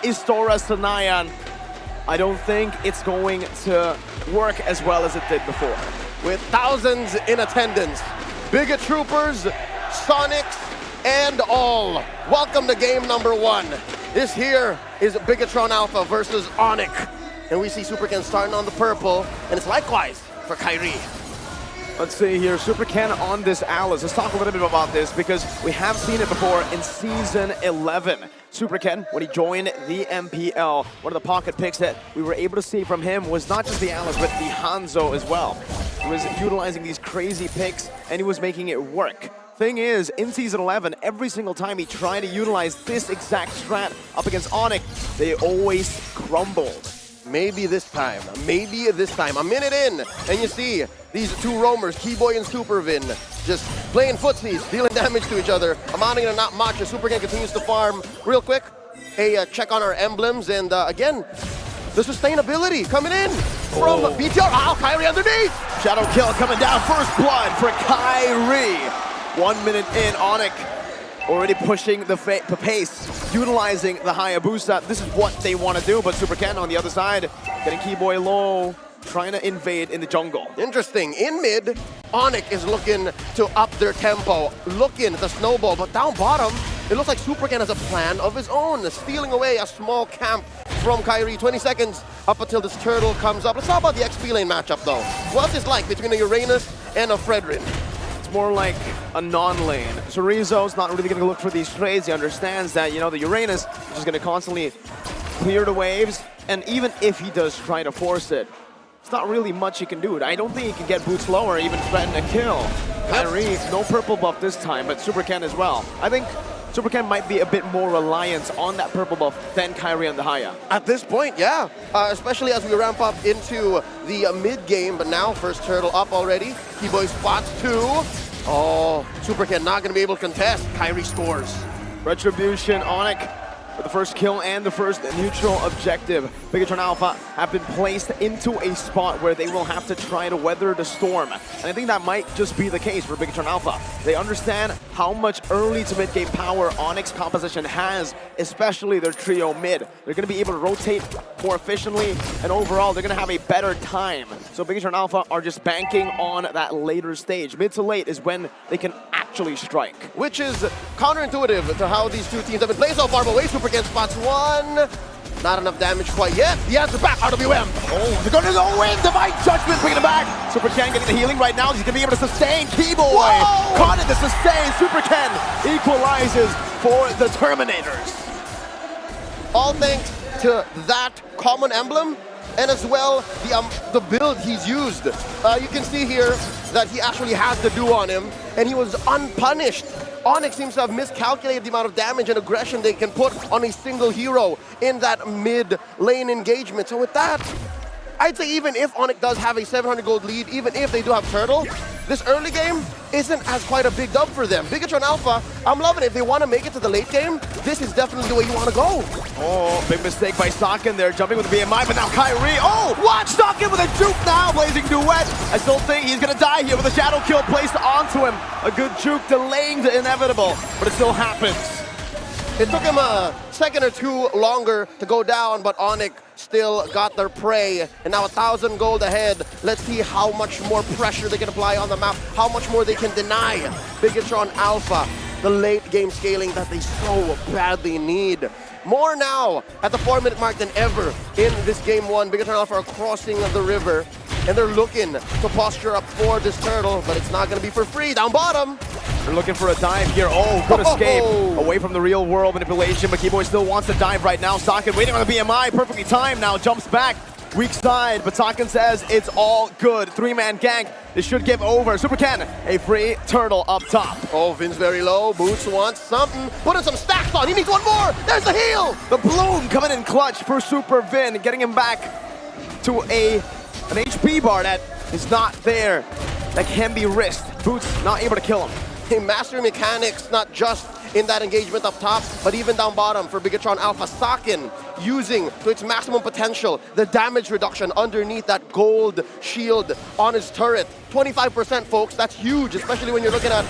Istora Sanayan, I don't think it's going to work as well as it did before. With thousands in attendance, Biget Troopers, Sonics, and all. Welcome to game number 1. This here is Bigetron Alpha versus ONIC. And we see Superken starting on the purple, and it's likewise for Kyrie. Let's see here, Super Ken on this Alice. Let's talk a little bit about this because we have seen it before in Season 11. Super Ken, when he joined the MPL, one of the pocket picks that we were able to see from him was not just the Alice, but the Hanzo as well. He was utilizing these crazy picks, and he was making it work. Thing is, in Season 11, every single time he tried to utilize this exact strat up against ONIC, they always crumbled. Maybe this time, a minute in, and you see these two roamers, Keyboy and Supervin, just playing footsies, dealing damage to each other, amounting to not much, as Superken continues to farm. Real quick, a check on our emblems, and again, the sustainability coming in from BTR. Oh, Kyrie underneath! Shadow kill coming down, first blood for Kyrie. 1 minute in, ONIC already pushing the pace, utilizing the Hayabusa. This is what they want to do, but Super Ken on the other side, getting Keyboy low, trying to invade in the jungle. Interesting. In mid, ONIC is looking to up their tempo, looking to snowball, but down bottom, it looks like Super Ken has a plan of his own, stealing away a small camp from Kyrie. 20 seconds up until this turtle comes up. Let's talk about the XP lane matchup, though. What's this like between a Uranus and a Fredrin? More like a non-lane. Chorizo's not really going to look for these trades. He understands that, you know, the Uranus is just going to constantly clear the waves, and even if he does try to force it, it's not really much he can do. I don't think he can get boots lower, even threaten a kill. Kyrie, no purple buff this time, but Super Ken as well. I think Super Ken might be a bit more reliant on that purple buff than Kyrie and the Haya. At this point, yeah. Especially as we ramp up into the mid-game, but now first turtle up already. Keyboy spots 2. Oh, Super Ken not going to be able to contest. Kyrie scores. Retribution, ONIC for the first kill and the first neutral objective. Bigetron Alpha have been placed into a spot where they will have to try to weather the storm. And I think that might just be the case for Bigetron Alpha. They understand how much early to mid-game power ONIC's composition has, especially their trio mid. They're going to be able to rotate more efficiently, and overall, they're going to have a better time. So Bigetron Alpha are just banking on that later stage. Mid to late is when they can actually strike. Which is counterintuitive to how these two teams have been playing so far, but way Super Ken spots 1. Not enough damage quite yet. The answer back, RWM. Oh, they're going to go in. Divine Judgment bringing it back. Super Ken getting the healing right now. He's going to be able to sustain. Keyboy caught in the sustain. Super Ken equalizes for the Terminators. All thanks to that common emblem, and as well the build he's used. You can see here that he actually has the do on him, and he was unpunished. ONIC seems to have miscalculated the amount of damage and aggression they can put on a single hero in that mid-lane engagement. So with that, I'd say even if ONIC does have a 700 gold lead, even if they do have Turtle, this early game isn't as quite a big dub for them. Bigetron Alpha, I'm loving it. If they want to make it to the late game, this is definitely the way you want to go. Oh, big mistake by Socken there, jumping with the BMI, but now Kyrie, oh, what? Socken with a juke now, blazing duet. I still think he's gonna die here with a shadow kill placed onto him. A good juke delaying the inevitable, but it still happens. It took him a second or two longer to go down, but ONIC still got their prey, and now 1,000 gold ahead. Let's see how much more pressure they can apply on the map, how much more they can deny Bigetron Alpha, the late game scaling that they so badly need. More now at the 4-minute mark than ever in this game 1. Bigetron Alpha are crossing the river, and they're looking to posture up for this turtle, but it's not going to be for free. Down bottom. They're looking for a dive here. Oh, good escape away from the real world manipulation, but Keyboy still wants to dive right now. Socken waiting on the BMI, perfectly timed now, jumps back. Weak side, but Socken says it's all good. 3-man gank, this should give over. Super Ken, a free turtle up top. Oh, Vin's very low. Boots wants something. Put in some stacks on. He needs one more. There's the heal. The bloom coming in clutch for Super Vin, getting him back to an HP bar that is not there. That can be risked. Boots not able to kill him. Mastery mechanics, not just in that engagement up top, but even down bottom for Bigetron Alpha. Socken using to its maximum potential the damage reduction underneath that gold shield on his turret. 25%, folks, that's huge, especially when you're looking at,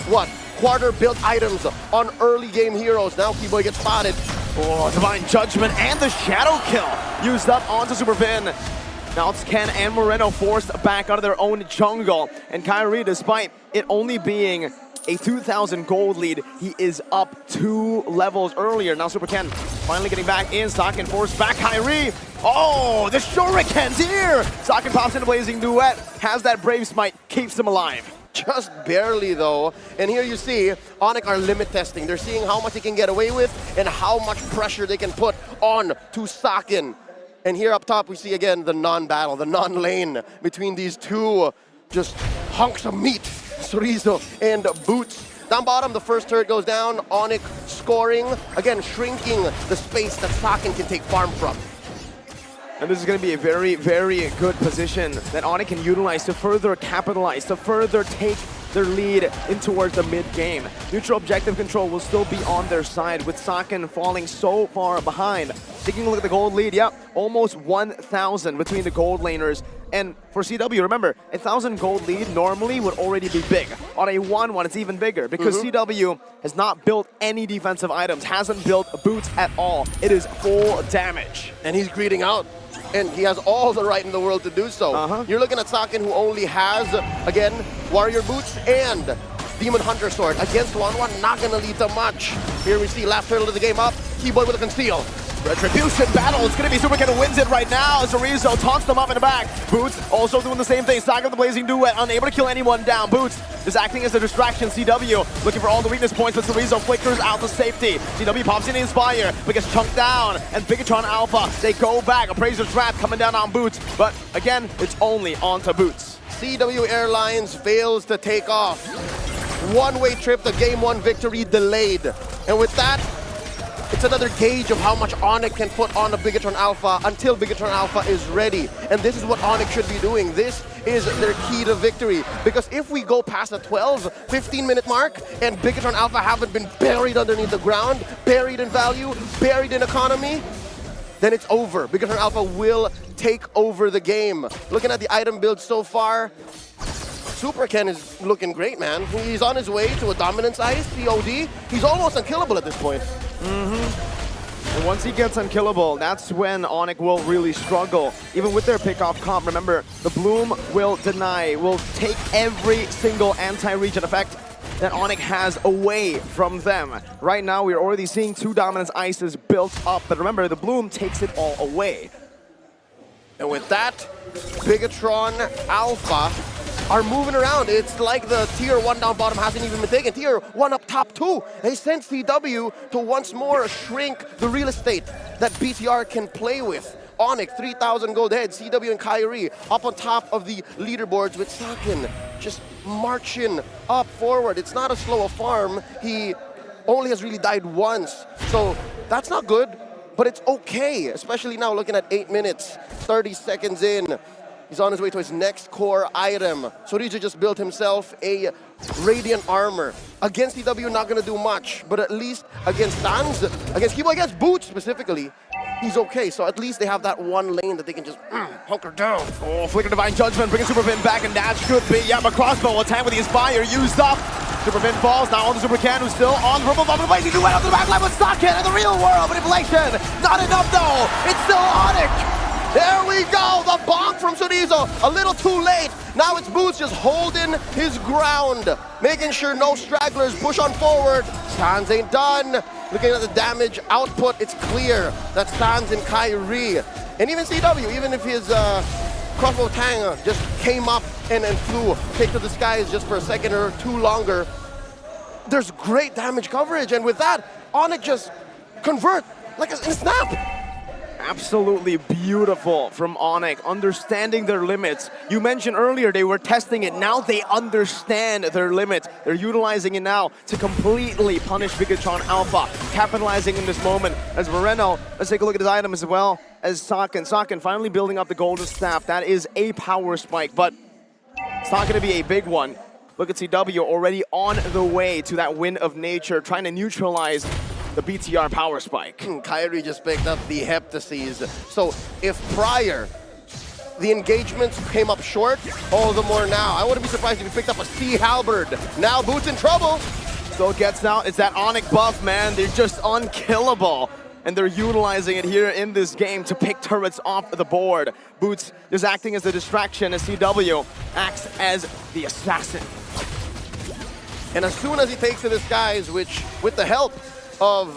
what, quarter built items on early game heroes. Now Keyboy gets spotted. Oh, Divine Judgment and the Shadow Kill used up onto Superfin. Now it's Ken and Moreno forced back out of their own jungle. And Kyrie, despite it only being a 2,000 gold lead, he is up 2 levels earlier. Now Super Ken finally getting back in. Sakin forced back Kyrie. Oh, the Shuriken's here! Sakin pops in a Blazing Duet, has that Brave Smite, keeps him alive. Just barely though. And here you see ONIC are limit testing. They're seeing how much they can get away with and how much pressure they can put on to Sakin. And here up top we see again the non-battle, the non-lane between these two just hunks of meat, Chorizo and Boots. Down bottom, the first turret goes down. ONIC scoring, again shrinking the space that Sakin can take farm from. And this is going to be a very, very good position that ONIC can utilize to further capitalize, to further take their lead in towards the mid-game. Neutral objective control will still be on their side with Sakin falling so far behind. Taking a look at the gold lead, yep, almost 1,000 between the gold laners. And for CW, remember, 1,000 gold lead normally would already be big. On a 1-1, it's even bigger because CW has not built any defensive items, hasn't built boots at all. It is full damage. And he's greeting out. And he has all the right in the world to do so. You're looking at Sakin, who only has, again, Warrior Boots and Demon Hunter Sword. Against 1-1, not going to lead to much. Here we see last turtle of the game up. Keyboy with a conceal. Retribution battle. It's going to be Super Ken who wins it right now. Chorizo taunts them up in the back. Boots also doing the same thing. Sakin with the Blazing Duet, unable to kill anyone down. Boots is acting as a distraction. CW looking for all the weakness points, but Chorizo flickers out the safety. CW pops in to Inspire, but gets chunked down. And Bigetron Alpha, they go back. Appraiser's Wrath coming down on Boots, but again, it's only onto Boots. CW Airlines fails to take off. One-way trip to Game 1 victory delayed. And with that, it's another gauge of how much ONIC can put on a Bigetron Alpha until Bigetron Alpha is ready. And this is what ONIC should be doing. This is their key to victory. Because if we go past the 12, 15-minute mark and Bigetron Alpha haven't been buried underneath the ground, buried in value, buried in economy, then it's over. Bigetron Alpha will take over the game. Looking at the item build so far, Super Ken is looking great, man. He's on his way to a Dominance Ice, COD. He's almost unkillable at this point. And once he gets unkillable, that's when ONIC will really struggle. Even with their pick-off comp, remember, the Bloom will deny, will take every single anti-regen effect that ONIC has away from them. Right now, we're already seeing 2 Dominance Ices built up, but remember, the Bloom takes it all away. And with that, Bigetron Alpha are moving around. It's like the tier 1 down bottom hasn't even been taken. Tier 1 up top too. They sent CW to once more shrink the real estate that BTR can play with. ONIC, 3,000 gold heads. CW and Kyrie up on top of the leaderboards with Sakin just marching up forward. It's not a slow farm. He only has really died once. So that's not good, but it's okay. Especially now looking at 8 minutes, 30 seconds in. He's on his way to his next core item. Chorizo just built himself a Radiant Armor. Against CW, not going to do much, but at least against Sans, against Keyboy, against Boots specifically, he's okay. So at least they have that one lane that they can just hunker down. Oh, Flicker Divine Judgment, bringing Superfin back, and that should be, yeah, a crossbow attack with the Inspire used up. Superfin falls, now on the Super Ken, who's still on the Rumble Bomb, and Blazing Duet up to the back line with Sakin in the real world manipulation. Not enough though, it's still ONIC. There we go, the bonk from Chorizo, a little too late. Now it's Boots just holding his ground, making sure no stragglers push on forward. Sans ain't done. Looking at the damage output, it's clear that Sans and Kyrie, and even CW, even if his crossbow tang just came up and flew, take to the skies just for a second or two longer, there's great damage coverage, and with that, ONIC just convert like in a snap. Absolutely beautiful from ONIC, understanding their limits. You mentioned earlier they were testing it. Now they understand their limits. They're utilizing it now to completely punish Bigetron Alpha, capitalizing in this moment. As Moreno, let's take a look at his item as well as Sakin. Sakin finally building up the Golden Staff. That is a power spike, but it's not going to be a big one. Look at CW already on the way to that Wind of Nature, trying to neutralize the BTR power spike. Kyrie just picked up the Heptases. So if prior the engagements came up short, all the more now. I wouldn't be surprised if he picked up a Sea Halberd. Now Boots in trouble. Still gets out. It's that ONIC buff, man. They're just unkillable. and they're utilizing it here in this game to pick turrets off the board. Boots is acting as the distraction as CW acts as the assassin. And as soon as he takes to the skies, which with the help of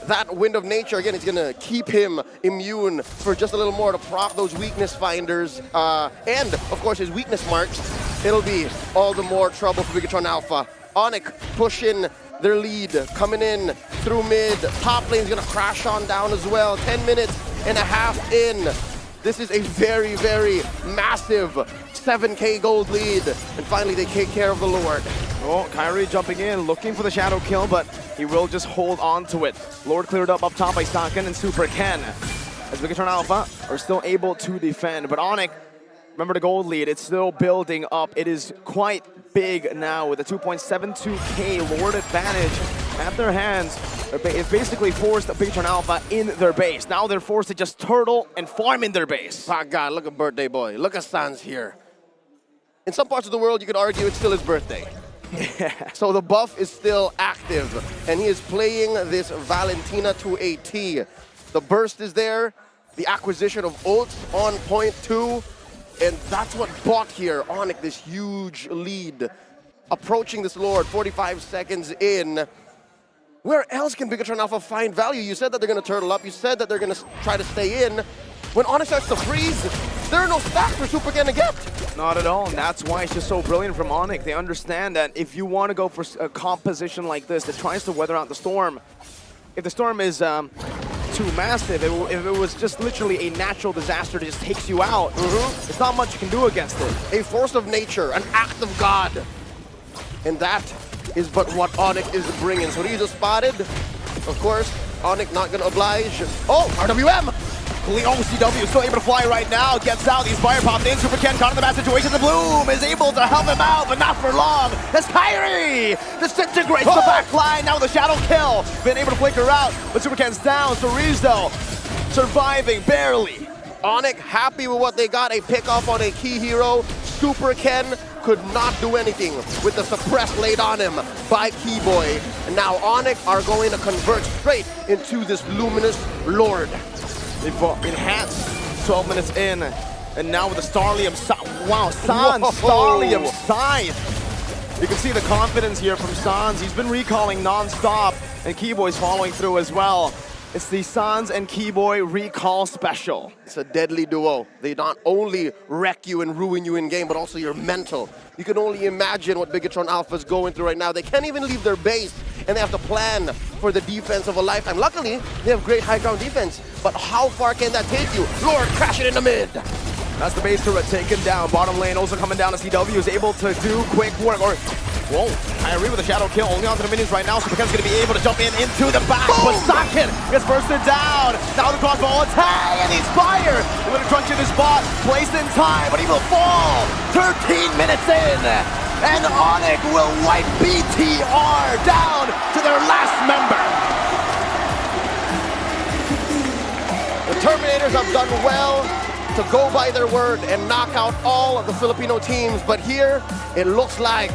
that Wind of Nature, again, it's gonna keep him immune for just a little more to proc those weakness finders. And, of course, his weakness marks. It'll be all the more trouble for Bigetron Alpha. ONIC pushing their lead, coming in through mid. Top lane's gonna crash on down as well. 10 minutes and a half in. This is a very, very massive 7K gold lead. And finally, they take care of the Lord. Oh, Kyrie jumping in, looking for the shadow kill, but he will just hold on to it. Lord cleared up top by Staken and Super Ken. As Bigetron Alpha are still able to defend, but ONIC, remember the gold lead, it's still building up. It is quite big now with a 2.72K Lord advantage at their hands. It basically forced Bigetron Alpha in their base. Now they're forced to just turtle and farm in their base. My God, look at Birthday Boy. Look at Sans here. In some parts of the world, you could argue it's still his birthday. Yeah. So the buff is still active, and he is playing this Valentina to a T. The burst is there, the acquisition of ults on point too, and that's what bought here. ONIC, this huge lead. Approaching this Lord, 45 seconds in. Where else can Bigetron Alpha find value? You said that they're going to turtle up. You said that they're going to try to stay in. When ONIC starts to freeze, there are no stacks for Super Ken to get. Not at all, and that's why it's just so brilliant from ONIC. They understand that if you want to go for a composition like this that tries to weather out the storm, if the storm is too massive, if it was just literally a natural disaster that just takes you out, there's not much you can do against it. A force of nature, an act of God. And that is but what ONIC is bringing. So these are spotted. Of course, ONIC not going to oblige. Oh, RWM! Oh, CW is still able to fly right now. Gets out. He's fire popped in. Super Ken caught in the bad situation. The Bloom is able to help him out, but not for long. As Kyrie disintegrates the back line. Now the shadow kill. Been able to flicker out, but Super Ken's down. So Rizzo surviving barely. ONIC happy with what they got. A pick off on a key hero. Super Ken could not do anything with the suppress laid on him by Keyboy. And now ONIC are going to convert straight into this luminous Lord. They've enhanced 12 minutes in, and now with the Starlium, wow, Sans Starlium Scythe. You can see the confidence here from Sans. He's been recalling non-stop, and Keyboy's following through as well. It's the Sans and Keyboy recall special. It's a deadly duo. They not only wreck you and ruin you in game, but also your mental. You can only imagine what Bigetron Alpha is going through right now. They can't even leave their base, and they have to plan for the defense of a lifetime. Luckily, they have great high ground defense, but how far can that take you? Lord crashing in the mid. That's the base turret taken down. Bottom lane also coming down as CW is able to do quick work. Whoa, Kyrie with a shadow kill, only onto the minions right now. Super Ken's gonna be able to jump into the back. But Sakin gets bursted down. Now the crossbow attack, and he's fired. They're gonna crunch in his spot, placed in time, but he will fall. 13 minutes in, and ONIC will wipe BTR down to their last member. The Terminators have done well to go by their word and knock out all of the Filipino teams, but here it looks like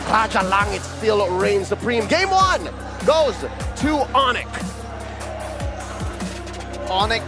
Raja Langit still reigns supreme. Game 1 goes to ONIC. ONIC